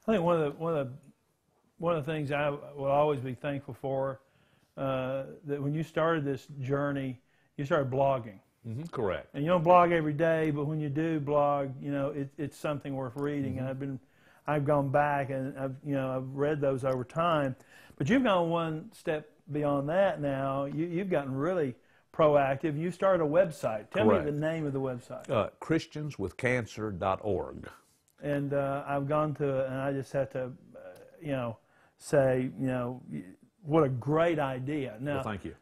I think one of the things I will always be thankful for, that when you started this journey, you started blogging. Mm-hmm, correct. And you don't blog every day, but when you do blog, you know, it's something worth reading. Mm-hmm. And I've gone back and I've read those over time. But you've gone one step beyond that now. You've gotten really proactive. You started a website. Tell Correct. me the name of the website. Christianswithcancer.org. And I've gone to it, and I just have to, say, what a great idea. Now, Well, thank you.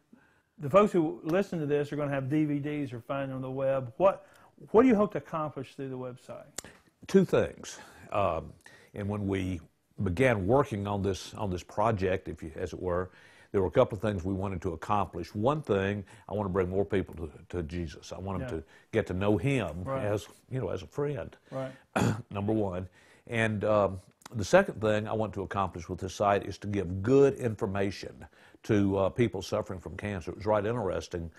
The folks who listen to this are going to have DVDs or find them on the web. What do you hope to accomplish through the website? Two things. And when we began working on this project, as it were, there were a couple of things we wanted to accomplish. One thing, I want to bring more people to Jesus. I want them to get to know Him as a friend. Right. Number one. And the second thing I want to accomplish with this site is to give good information to people suffering from cancer. It was right interesting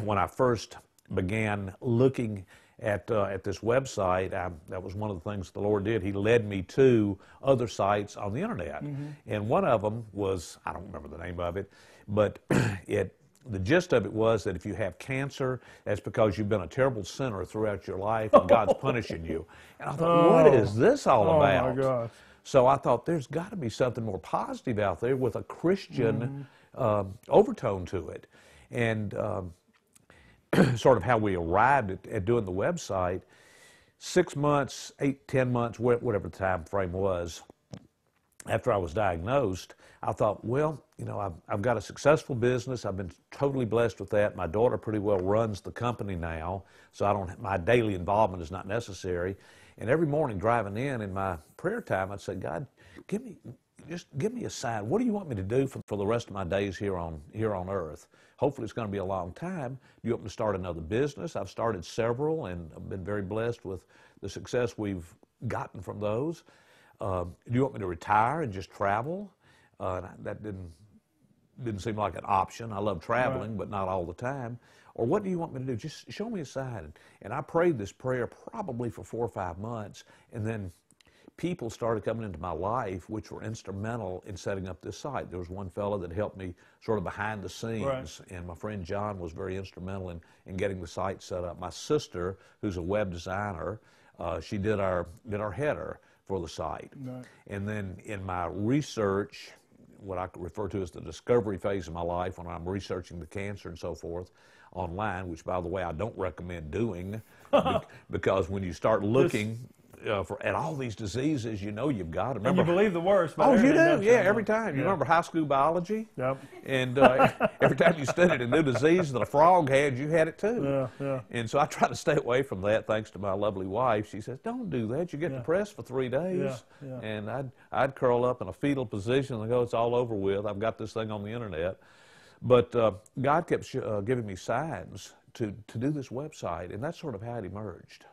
when I first began looking at this website. That was one of the things the Lord did. He led me to other sites on the internet. Mm-hmm. And one of them was, I don't remember the name of it, but the gist of it was that if you have cancer, that's because you've been a terrible sinner throughout your life and God's punishing you. And I thought, what is this all about? Oh, my gosh. So I thought there's got to be something more positive out there with a Christian overtone to it. And sort of how we arrived at doing the website, 6 months, 8, 10 months, whatever the time frame was, after I was diagnosed, I thought, well, I've got a successful business. I've been totally blessed with that. My daughter pretty well runs the company now, so my daily involvement is not necessary. And every morning driving in my prayer time, I'd say, God, give me a sign. What do you want me to do for the rest of my days here on earth? Hopefully it's going to be a long time. Do you want me to start another business? I've started several, and I've been very blessed with the success we've gotten from those. Do you want me to retire and just travel? That didn't seem like an option. I love traveling, but not all the time. Or what do you want me to do? Just show me a sign. And I prayed this prayer probably for 4 or 5 months, and then people started coming into my life which were instrumental in setting up this site. There was one fellow that helped me sort of behind the scenes, and my friend John was very instrumental in getting the site set up. My sister, who's a web designer, she did our header for the site. Right. And then in my research, what I refer to as the discovery phase of my life, when I'm researching the cancer and so forth online, which, by the way, I don't recommend doing, because when you start looking at all these diseases, you've got to remember. And you believe the worst. Oh, you do? Yeah, every time. You remember high school biology? Yep. And every time you studied a new disease that a frog had, you had it too. Yeah, yeah. And so I try to stay away from that, thanks to my lovely wife. She says, don't do that. You get depressed for 3 days. Yeah, yeah. And I'd curl up in a fetal position and go, it's all over with. I've got this thing on the internet. But God kept giving me signs to do this website, and that's sort of how it emerged.